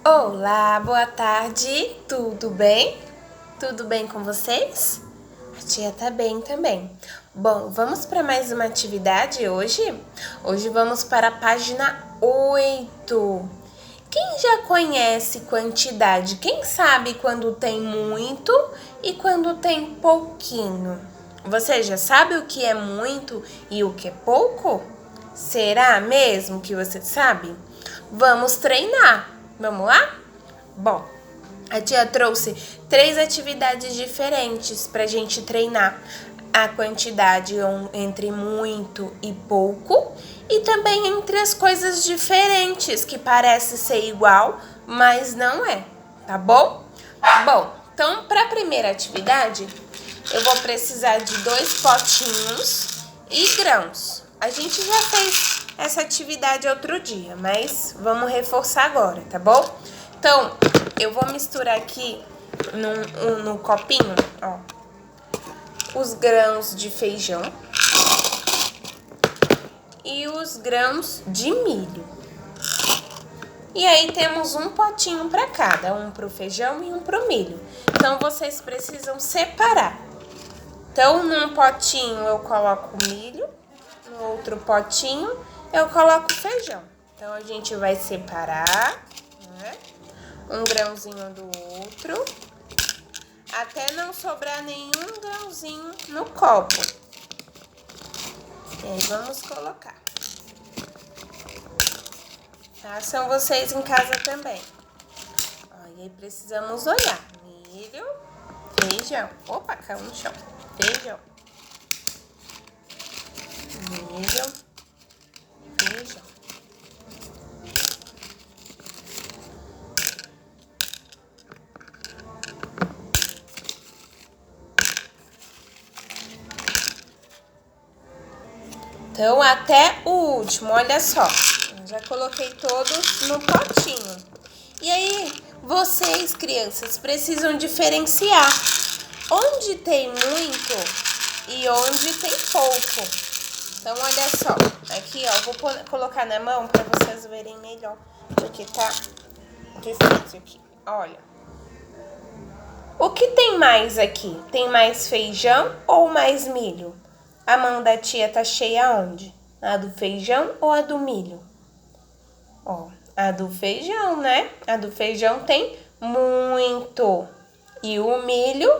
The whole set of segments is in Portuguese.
Olá, boa tarde, tudo bem? Tudo bem com vocês? A tia tá bem também. Bom, vamos para mais uma atividade hoje? Hoje vamos para a página 8. Quem já conhece quantidade? Quem sabe quando tem muito e quando tem pouquinho? Você já sabe o que é muito e o que é pouco? Será mesmo que você sabe? Vamos treinar. Vamos lá? Bom, a tia trouxe 3 atividades diferentes para a gente treinar a quantidade entre muito e pouco e também entre as coisas diferentes que parece ser igual, mas não é, tá bom? Bom, então para a primeira atividade eu vou precisar de 2 potinhos e grãos. A gente já fez essa atividade outro dia, mas vamos reforçar agora, tá bom? Então, eu vou misturar aqui no copinho, ó, os grãos de feijão e os grãos de milho. E aí temos um potinho para cada, um para o feijão e um para o milho. Então, vocês precisam separar. Então, num potinho eu coloco o milho, no outro potinho eu coloco o feijão. Então, a gente vai separar, né, um grãozinho do outro, até não sobrar nenhum grãozinho no copo. E aí, vamos colocar. Façam vocês em casa também. Ó, e aí, precisamos olhar. Milho, feijão. Opa, caiu no chão. Feijão. Milho, feijão. Então, até o último, olha só. Eu já coloquei todos no potinho. E aí, vocês, crianças, precisam diferenciar onde tem muito e onde tem pouco. Então, olha só. Aqui, ó, vou colocar na mão para vocês verem melhor, porque tá difícil aqui. Olha. O que tem mais aqui? Tem mais feijão ou mais milho? A mão da tia tá cheia onde? A do feijão ou a do milho? Ó, a do feijão, né? A do feijão tem muito. E o milho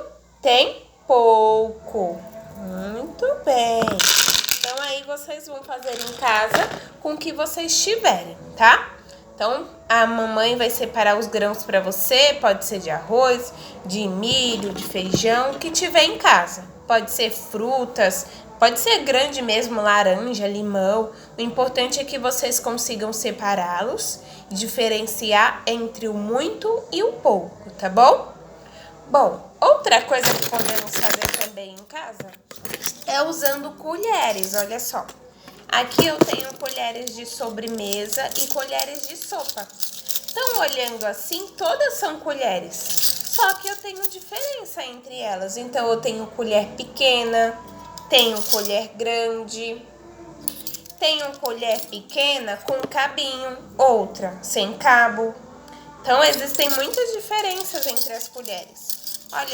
tem pouco. Muito bem. Então, aí vocês vão fazer em casa com o que vocês tiverem, tá? Então, a mamãe vai separar os grãos para você. Pode ser de arroz, de milho, de feijão, o que tiver em casa. Pode ser frutas, pode ser grande mesmo, laranja, limão. O importante é que vocês consigam separá-los e diferenciar entre o muito e o pouco, tá bom? Bom, outra coisa que podemos fazer também em casa é usando colheres, olha só. Aqui eu tenho colheres de sobremesa e colheres de sopa. Então, olhando assim, todas são colheres. Só que eu tenho diferença entre elas. Então, eu tenho colher pequena, tenho colher grande, tenho colher pequena com cabinho, outra sem cabo. Então, existem muitas diferenças entre as colheres. Olha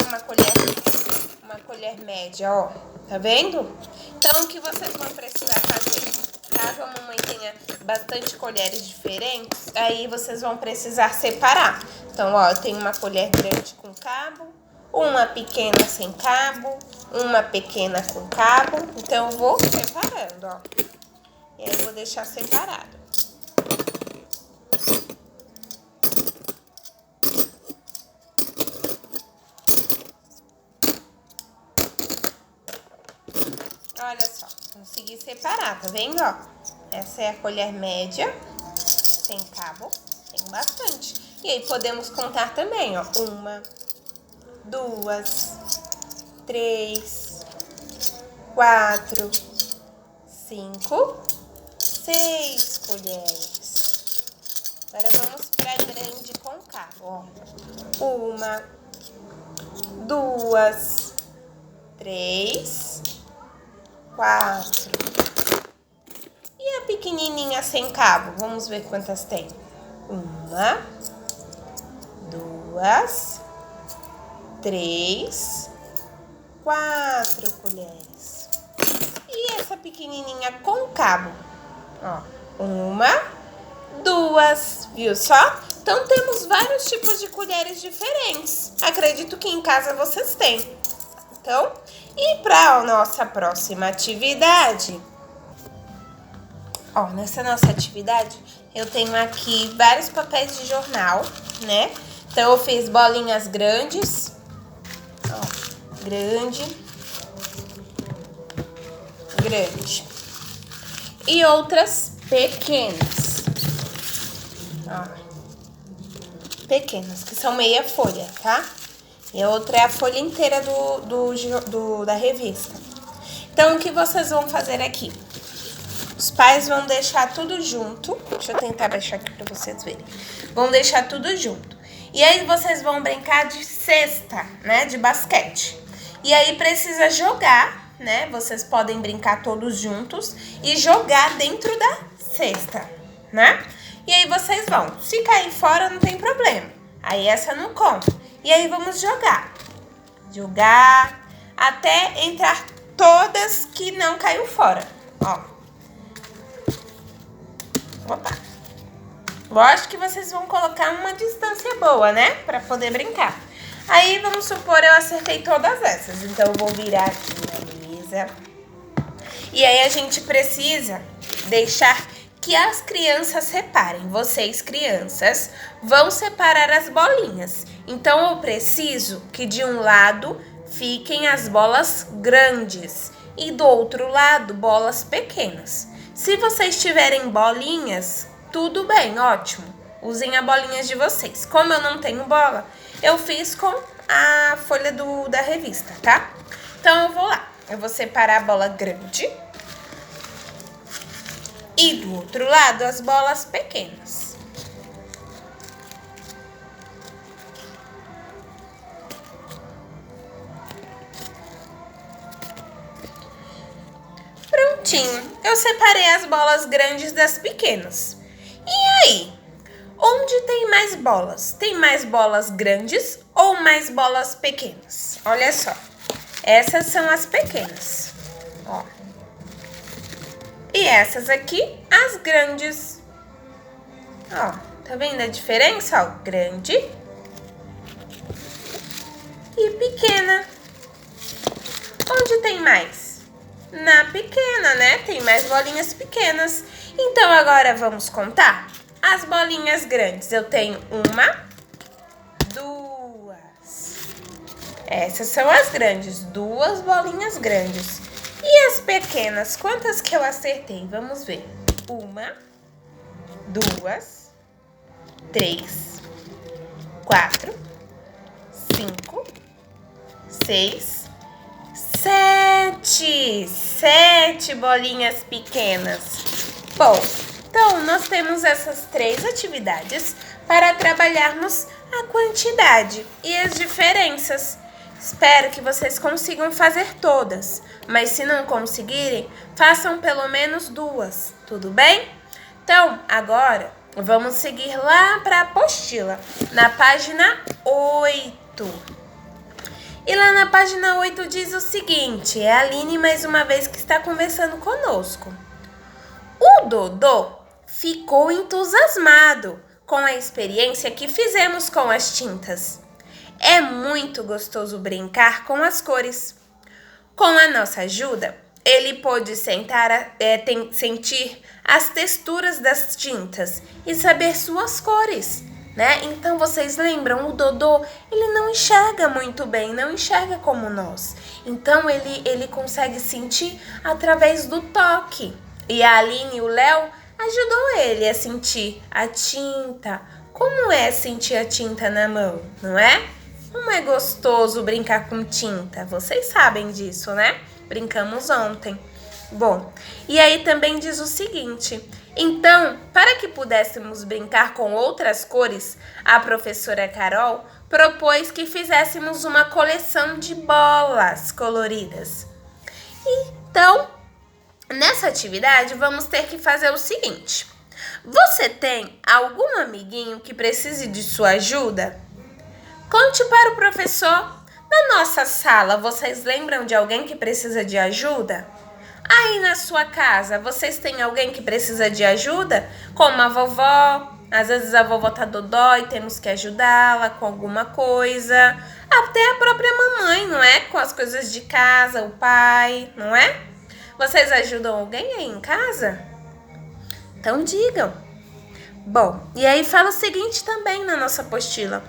uma colher média, ó. Tá vendo? Então, o que vocês vão precisar fazer? Caso a mamãe tenha bastante colheres diferentes, aí vocês vão precisar separar. Então, ó, eu tenho uma colher grande com cabo, uma pequena sem cabo, uma pequena com cabo. Então, eu vou separando, ó. E aí, eu vou deixar separado. Olha só, consegui separar, tá vendo, ó? Essa é a colher média, sem cabo, tem bastante. E aí, podemos contar também, ó. 1, 2, 3, 4, 5, 6 colheres. Agora, vamos pra grande com cabo, ó. 1, 2, 3, 4. E a pequenininha sem cabo? Vamos ver quantas tem. 1, 2, 3, 4 colheres. E essa pequenininha com cabo, ó, 1, 2, viu só? Então, temos vários tipos de colheres diferentes. Acredito que em casa vocês têm. Então, e para a nossa próxima atividade? Ó, nessa nossa atividade, eu tenho aqui vários papéis de jornal, né? Então, eu fiz bolinhas grandes. Ó, grande. E outras pequenas. Ó. Pequenas, que são meia folha, tá? E a outra é a folha inteira da revista. Então, o que vocês vão fazer aqui? Os pais vão deixar tudo junto. Deixa eu tentar baixar aqui pra vocês verem. Vão deixar tudo junto. E aí, vocês vão brincar de cesta, né? De basquete. E aí, precisa jogar, né? Vocês podem brincar todos juntos e jogar dentro da cesta, né? E aí vocês vão, se cair fora não tem problema, aí essa não conta. E aí vamos jogar, até entrar todas que não caiu fora, ó. Opa. Lógico que vocês vão colocar uma distância boa, né, pra poder brincar. Aí vamos supor eu acertei todas essas, então eu vou virar aqui na mesa. E aí a gente precisa deixar que as crianças separem. Vocês, crianças, vão separar as bolinhas. Então, eu preciso que de um lado fiquem as bolas grandes e do outro lado, bolas pequenas. Se vocês tiverem bolinhas, tudo bem, ótimo. Usem a bolinha de vocês. Como eu não tenho bola, eu fiz com a folha da revista, tá? Então, eu vou lá. Eu vou separar a bola grande. E do outro lado, as bolas pequenas. Prontinho. Eu separei as bolas grandes das pequenas. E aí? Onde tem mais bolas? Tem mais bolas grandes ou mais bolas pequenas? Olha só. Essas são as pequenas. Ó. E essas aqui, as grandes. Ó, tá vendo a diferença? Ó, grande e pequena. Onde tem mais? Na pequena, né? Tem mais bolinhas pequenas. Então, agora vamos contar? As bolinhas grandes, eu tenho 1, 2. Essas são as grandes, 2 bolinhas grandes. E as pequenas, quantas que eu acertei? Vamos ver. 1, 2, 3, 4, 5, 6, 7. 7 bolinhas pequenas. Bom, então nós temos essas 3 atividades para trabalharmos a quantidade e as diferenças. Espero que vocês consigam fazer todas, mas se não conseguirem, façam pelo menos 2, tudo bem? Então, agora, vamos seguir lá para a apostila, na página 8. E lá na página 8 diz o seguinte, é a Aline mais uma vez que está conversando conosco. O Dodô ficou entusiasmado com a experiência que fizemos com as tintas. É muito gostoso brincar com as cores. Com a nossa ajuda, ele pôde sentir as texturas das tintas e saber suas cores, né? Então, vocês lembram, o Dodô, ele não enxerga muito bem, não enxerga como nós. Então, ele consegue sentir através do toque. E a Aline e o Léo ajudou ele a sentir a tinta. Como é sentir a tinta na mão, não é? Como é gostoso brincar com tinta. Vocês sabem disso, né? Brincamos ontem. Bom, e aí também diz o seguinte. Então, para que pudéssemos brincar com outras cores, a professora Carol propôs que fizéssemos uma coleção de bolas coloridas. Então, nessa atividade, vamos ter que fazer o seguinte. Você tem algum amiguinho que precise de sua ajuda? Conte para o professor. Na nossa sala, vocês lembram de alguém que precisa de ajuda? Aí na sua casa, vocês têm alguém que precisa de ajuda? Como a vovó? Às vezes a vovó tá dodói, temos que ajudá-la com alguma coisa. Até a própria mamãe, não é? Com as coisas de casa, o pai, não é? Vocês ajudam alguém aí em casa? Então digam. Bom, e aí fala o seguinte também na nossa apostila.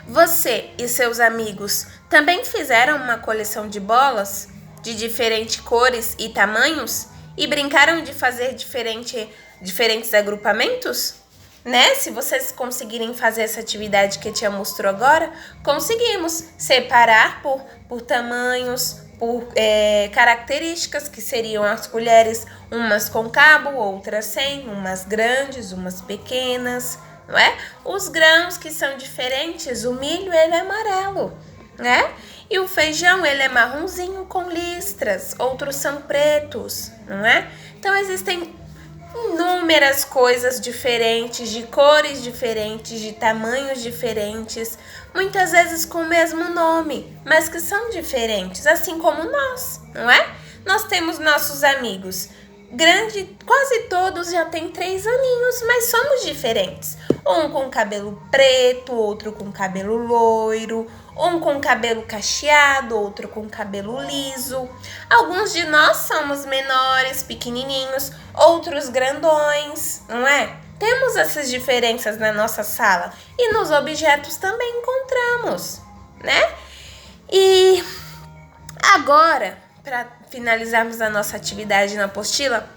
Você e seus amigos também fizeram uma coleção de bolas de diferentes cores e tamanhos e brincaram de fazer diferentes agrupamentos? Né? Se vocês conseguirem fazer essa atividade que a tia mostrou agora, conseguimos separar por tamanhos, por características, que seriam as colheres, umas com cabo, outras sem, umas grandes, umas pequenas, não é? Os grãos que são diferentes, o milho ele é amarelo, né? E o feijão ele é marronzinho com listras, outros são pretos, não é? Então existem inúmeras coisas diferentes, de cores diferentes, de tamanhos diferentes, muitas vezes com o mesmo nome, mas que são diferentes, assim como nós, não é? Nós temos nossos amigos. Quase todos já têm 3 aninhos, mas somos diferentes. Um com cabelo preto, outro com cabelo loiro, um com cabelo cacheado, outro com cabelo liso. Alguns de nós somos menores, pequenininhos, outros grandões, não é? Temos essas diferenças na nossa sala e nos objetos também encontramos, né? E agora, para finalizarmos a nossa atividade na apostila,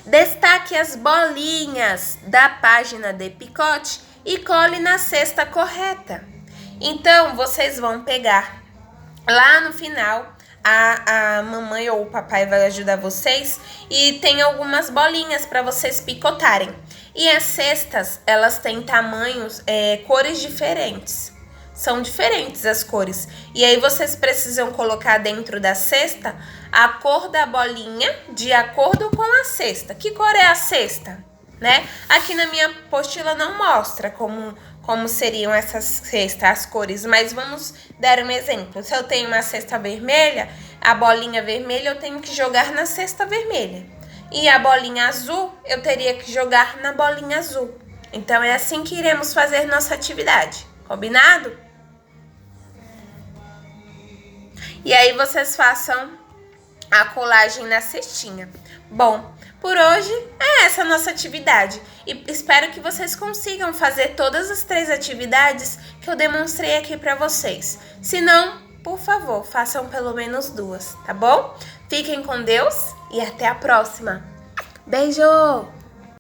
destaque as bolinhas da página de picote e cole na cesta correta. Então, vocês vão pegar lá no final, a mamãe ou o papai vai ajudar vocês e tem algumas bolinhas para vocês picotarem. E as cestas, elas têm tamanhos, cores diferentes. São diferentes as cores. E aí vocês precisam colocar dentro da cesta a cor da bolinha de acordo com a cesta. Que cor é a cesta? Né? Aqui na minha apostila não mostra como seriam essas cestas, as cores, mas vamos dar um exemplo. Se eu tenho uma cesta vermelha, a bolinha vermelha eu tenho que jogar na cesta vermelha. E a bolinha azul, eu teria que jogar na bolinha azul. Então é assim que iremos fazer nossa atividade. Combinado? E aí vocês façam a colagem na cestinha. Bom, por hoje é essa a nossa atividade. E espero que vocês consigam fazer todas as 3 atividades que eu demonstrei aqui para vocês. Se não, por favor, façam pelo menos 2, tá bom? Fiquem com Deus e até a próxima. Beijo!